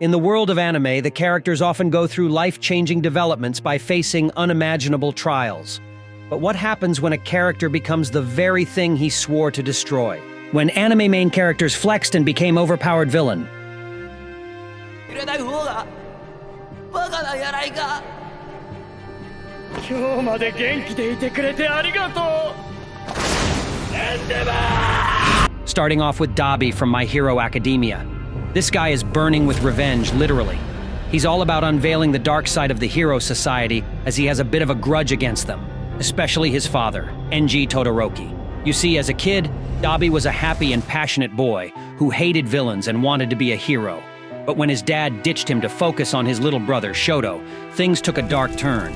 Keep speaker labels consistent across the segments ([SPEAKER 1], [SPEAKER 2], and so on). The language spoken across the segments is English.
[SPEAKER 1] In the world of anime, the characters often go through life-changing developments by facing unimaginable trials. But what happens when a character becomes the very thing he swore to destroy? When anime main characters flexed and became overpowered villain. Starting off with Dabi from My Hero Academia. This guy is burning with revenge, literally. He's all about unveiling the dark side of the hero society as he has a bit of a grudge against them, especially his father, Enji Todoroki. You see, as a kid, Dabi was a happy and passionate boy who hated villains and wanted to be a hero. But when his dad ditched him to focus on his little brother, Shoto, things took a dark turn.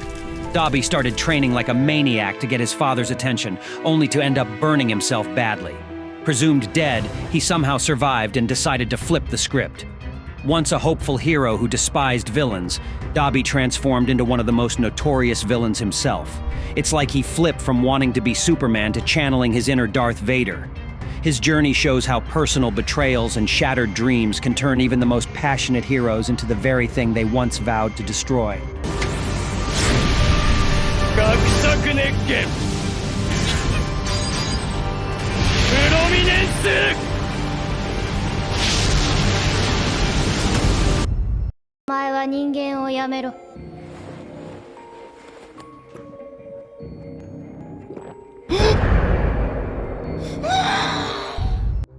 [SPEAKER 1] Dabi started training like a maniac to get his father's attention, only to end up burning himself badly. Presumed dead, he somehow survived and decided to flip the script. Once a hopeful hero who despised villains, Dabi transformed into one of the most notorious villains himself. It's like he flipped from wanting to be Superman to channeling his inner Darth Vader. His journey shows how personal betrayals and shattered dreams can turn even the most passionate heroes into the very thing they once vowed to destroy.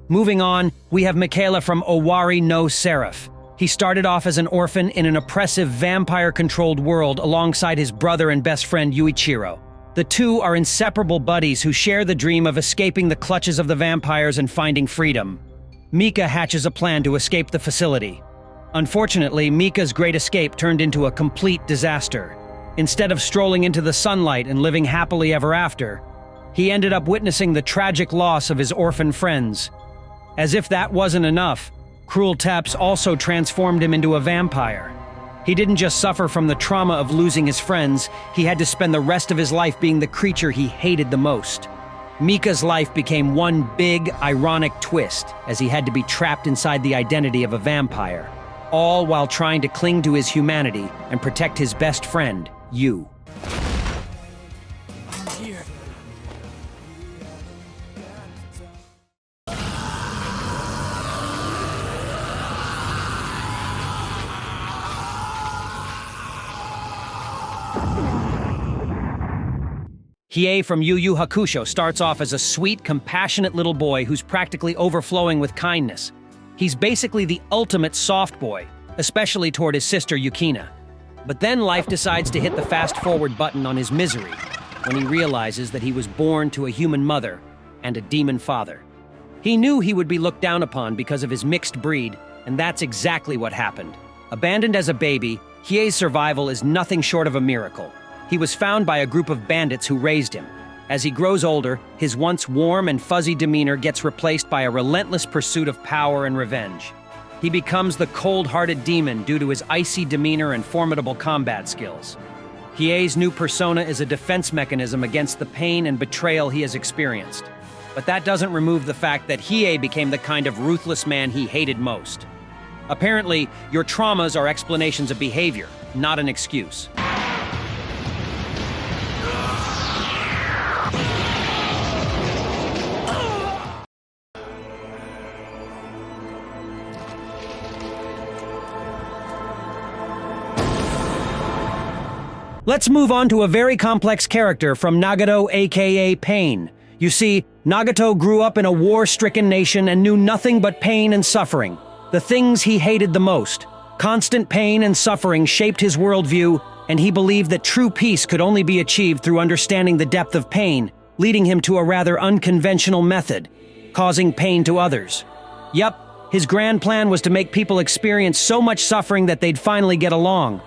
[SPEAKER 1] Moving on, we have Mikaela from Owari no Seraph. He started off as an orphan in an oppressive vampire-controlled world alongside his brother and best friend Yuichiro. The two are inseparable buddies who share the dream of escaping the clutches of the vampires and finding freedom. Mika hatches a plan to escape the facility. Unfortunately, Mika's great escape turned into a complete disaster. Instead of strolling into the sunlight and living happily ever after, he ended up witnessing the tragic loss of his orphan friends. As if that wasn't enough, cruel taps also transformed him into a vampire. He didn't just suffer from the trauma of losing his friends, he had to spend the rest of his life being the creature he hated the most. Mika's life became one big, ironic twist, as he had to be trapped inside the identity of a vampire, all while trying to cling to his humanity and protect his best friend, Yu. Hiei from Yu Yu Hakusho starts off as a sweet, compassionate little boy who's practically overflowing with kindness. He's basically the ultimate soft boy, especially toward his sister Yukina. But then life decides to hit the fast-forward button on his misery when he realizes that he was born to a human mother and a demon father. He knew he would be looked down upon because of his mixed breed, and that's exactly what happened. Abandoned as a baby, Hiei's survival is nothing short of a miracle. He was found by a group of bandits who raised him. As he grows older, his once warm and fuzzy demeanor gets replaced by a relentless pursuit of power and revenge. He becomes the cold-hearted demon due to his icy demeanor and formidable combat skills. Hiei's new persona is a defense mechanism against the pain and betrayal he has experienced. But that doesn't remove the fact that Hiei became the kind of ruthless man he hated most. Apparently, your traumas are explanations of behavior, not an excuse. Let's move on to a very complex character from Nagato, aka Pain. You see, Nagato grew up in a war-stricken nation and knew nothing but pain and suffering, the things he hated the most. Constant pain and suffering shaped his worldview, and he believed that true peace could only be achieved through understanding the depth of pain, leading him to a rather unconventional method, causing pain to others. Yup, his grand plan was to make people experience so much suffering that they'd finally get along.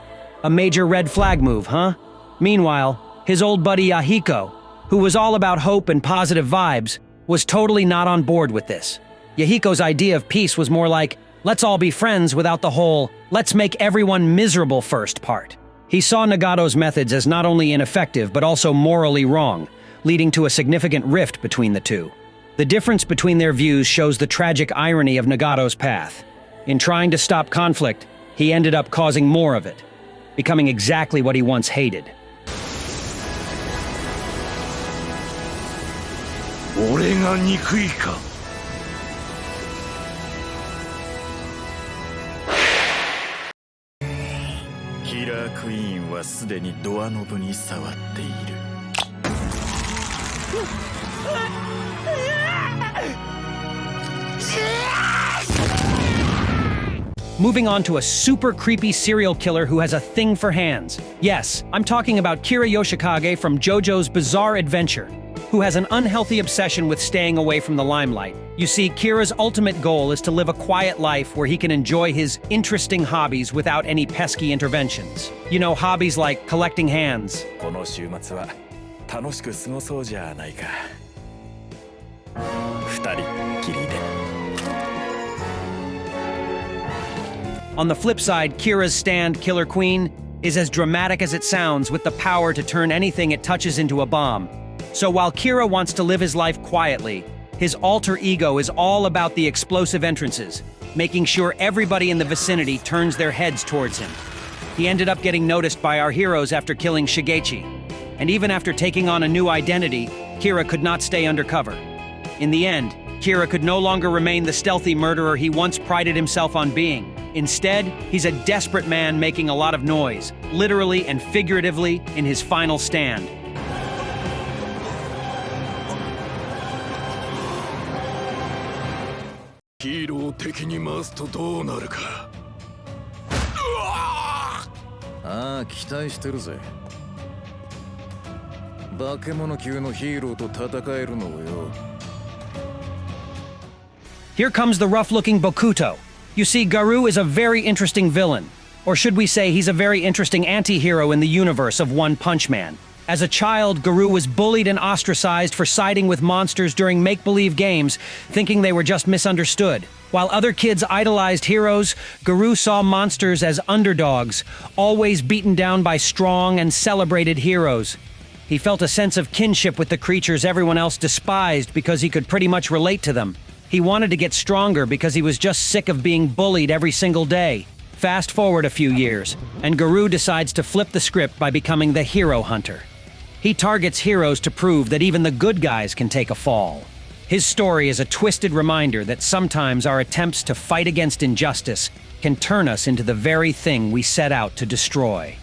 [SPEAKER 1] A major red flag move, huh? Meanwhile, his old buddy Yahiko, who was all about hope and positive vibes, was totally not on board with this. Yahiko's idea of peace was more like, let's all be friends without the whole, let's make everyone miserable first part. He saw Nagato's methods as not only ineffective but also morally wrong, leading to a significant rift between the two. The difference between their views shows the tragic irony of Nagato's path. In trying to stop conflict, He ended up causing more of it, becoming exactly what he once hated.
[SPEAKER 2] 俺が憎いか。キラークイーンはすでにドアノブに触っている。
[SPEAKER 1] Moving on to a super creepy serial killer who has a thing for hands. Yes, I'm talking about Kira Yoshikage from JoJo's Bizarre Adventure, who has an unhealthy obsession with staying away from the limelight. You see, Kira's ultimate goal is to live a quiet life where he can enjoy his interesting hobbies without any pesky interventions. You know, hobbies like collecting hands.
[SPEAKER 2] この週末は楽しく過ごそうじゃないか。二人きりで。
[SPEAKER 1] On the flip side, Kira's stand, Killer Queen, is as dramatic as it sounds, with the power to turn anything it touches into a bomb. So while Kira wants to live his life quietly, his alter ego is all about the explosive entrances, making sure everybody in the vicinity turns their heads towards him. He ended up getting noticed by our heroes after killing Shigechi. And even after taking on a new identity, Kira could not stay undercover. In the end, Kira could no longer remain the stealthy murderer he once prided himself on being. Instead, he's a desperate man making a lot of noise, literally and figuratively, in his final stand.
[SPEAKER 2] ヒーローを敵に回すとどうなるか。ああ、期待してるぜ。化け物級のヒーローと戦えるのをよ。
[SPEAKER 1] Here comes the rough-looking Bokuto. You see, Garou is a very interesting villain. Or should we say he's a very interesting anti-hero in the universe of One Punch Man. As a child, Garou was bullied and ostracized for siding with monsters during make-believe games, thinking they were just misunderstood. While other kids idolized heroes, Garou saw monsters as underdogs, always beaten down by strong and celebrated heroes. He felt a sense of kinship with the creatures everyone else despised because he could pretty much relate to them. He wanted to get stronger because he was just sick of being bullied every single day. Fast forward a few years, and Garou decides to flip the script by becoming the hero hunter. He targets heroes to prove that even the good guys can take a fall. His story is a twisted reminder that sometimes our attempts to fight against injustice can turn us into the very thing we set out to destroy.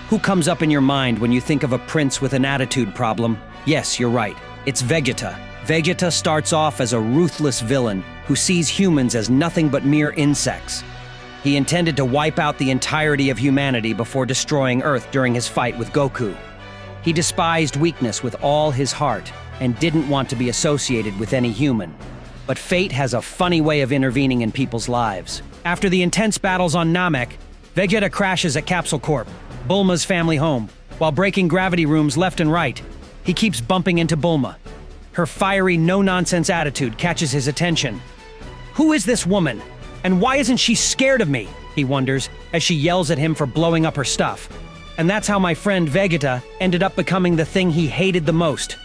[SPEAKER 1] Who comes up in your mind when you think of a prince with an attitude problem? Yes, you're right. It's Vegeta. Vegeta starts off as a ruthless villain who sees humans as nothing but mere insects. He intended to wipe out the entirety of humanity before destroying Earth during his fight with Goku. He despised weakness with all his heart and didn't want to be associated with any human. But fate has a funny way of intervening in people's lives. After the intense battles on Namek, Vegeta crashes at Capsule Corp, Bulma's family home. While breaking gravity rooms left and right, he keeps bumping into Bulma. Her fiery, no-nonsense attitude catches his attention. Who is this woman? And why isn't she scared of me? He wonders, as she yells at him for blowing up her stuff. And that's how my friend Vegeta ended up becoming the thing he hated the most.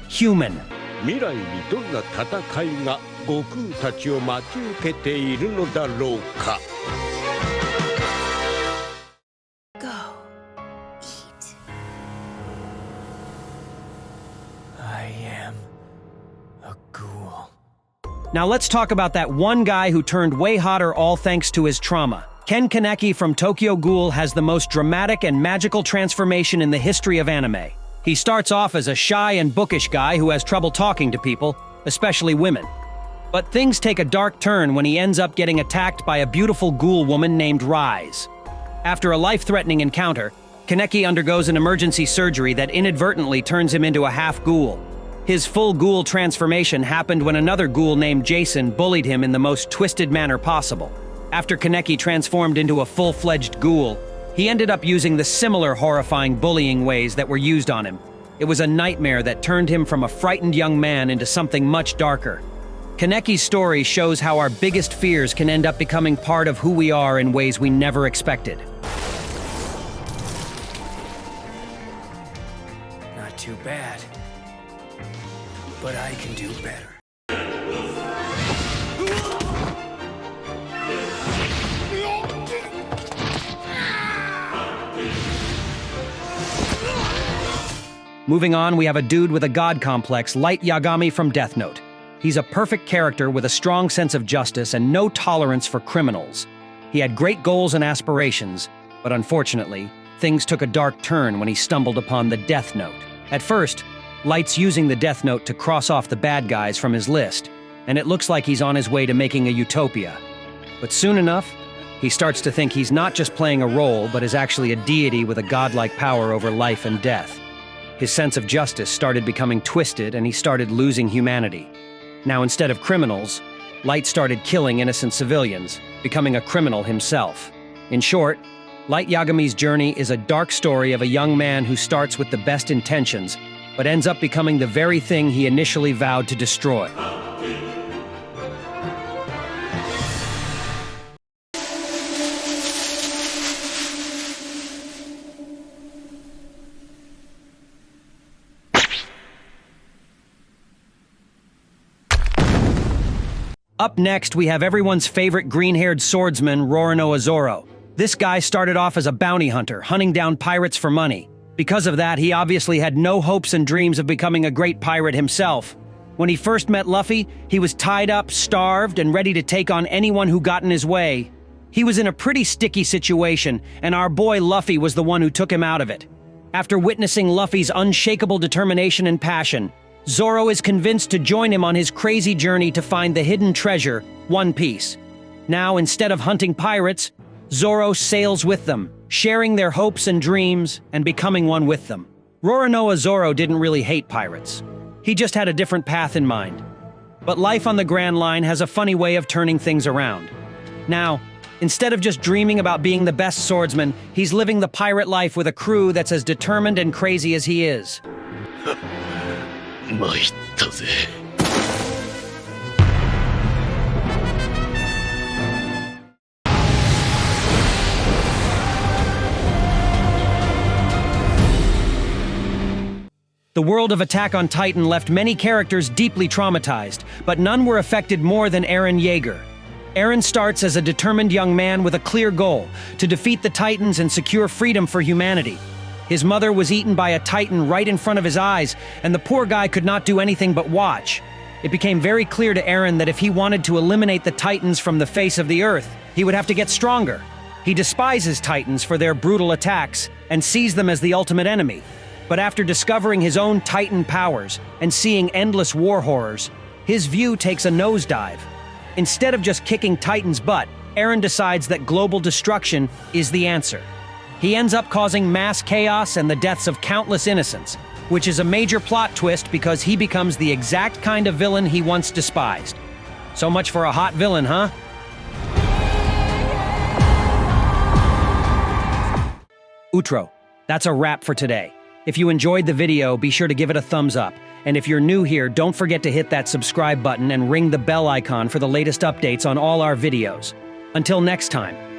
[SPEAKER 1] Human.
[SPEAKER 3] 未来にどんな戦いが悟空たちを待ち受けているのだろうか。
[SPEAKER 4] Go. Eat.
[SPEAKER 2] I am a ghoul.
[SPEAKER 1] Now let's talk about that one guy who turned way hotter all thanks to his trauma. Kaneki from Tokyo Ghoul has the most dramatic and magical transformation in the history of anime. He starts off as a shy and bookish guy who has trouble talking to people, especially women. But things take a dark turn when he ends up getting attacked by a beautiful ghoul woman named Rise. After a life-threatening encounter, Kaneki undergoes an emergency surgery that inadvertently turns him into a half-ghoul. His full ghoul transformation happened when another ghoul named Jason bullied him in the most twisted manner possible. After Kaneki transformed into a full-fledged ghoul, he ended up using the similar horrifying bullying ways that were used on him. It was a nightmare that turned him from a frightened young man into something much darker. Kaneki's story shows how our biggest fears can end up becoming part of who we are in ways we never expected.
[SPEAKER 5] Not too bad. But I can do better.
[SPEAKER 1] Moving on, we have a dude with a god complex, Light Yagami from Death Note. He's a perfect character with a strong sense of justice and no tolerance for criminals. He had great goals and aspirations, but unfortunately, things took a dark turn when he stumbled upon the Death Note. At first, Light's using the Death Note to cross off the bad guys from his list, and it looks like he's on his way to making a utopia. But soon enough, he starts to think he's not just playing a role, but is actually a deity with a godlike power over life and death. His sense of justice started becoming twisted, and he started losing humanity. Now, instead of criminals, Light started killing innocent civilians, becoming a criminal himself. In short, Light Yagami's journey is a dark story of a young man who starts with the best intentions, but ends up becoming the very thing he initially vowed to destroy. Up next, we have everyone's favorite green-haired swordsman, Roronoa Zoro. This guy started off as a bounty hunter, hunting down pirates for money. Because of that, he obviously had no hopes and dreams of becoming a great pirate himself. When he first met Luffy, he was tied up, starved, and ready to take on anyone who got in his way. He was in a pretty sticky situation, and our boy Luffy was the one who took him out of it. After witnessing Luffy's unshakable determination and passion, Zoro is convinced to join him on his crazy journey to find the hidden treasure, One Piece. Now, instead of hunting pirates, Zoro sails with them, sharing their hopes and dreams and becoming one with them. Roronoa Zoro didn't really hate pirates. He just had a different path in mind. But life on the Grand Line has a funny way of turning things around. Now, instead of just dreaming about being the best swordsman, he's living the pirate life with a crew that's as determined and crazy as he is. The world of Attack on Titan left many characters deeply traumatized, but none were affected more than Eren Yeager. Eren starts as a determined young man with a clear goal: to defeat the Titans and secure freedom for humanity. His mother was eaten by a Titan right in front of his eyes, and the poor guy could not do anything but watch. It became very clear to Eren that if he wanted to eliminate the Titans from the face of the earth, he would have to get stronger. He despises Titans for their brutal attacks and sees them as the ultimate enemy. But after discovering his own Titan powers and seeing endless war horrors, his view takes a nosedive. Instead of just kicking Titan's butt, Eren decides that global destruction is the answer. He ends up causing mass chaos and the deaths of countless innocents, which is a major plot twist because he becomes the exact kind of villain he once despised. So much for a hot villain, huh? Outro. That's a wrap for today. If you enjoyed the video, be sure to give it a thumbs up. And if you're new here, don't forget to hit that subscribe button and ring the bell icon for the latest updates on all our videos. Until next time.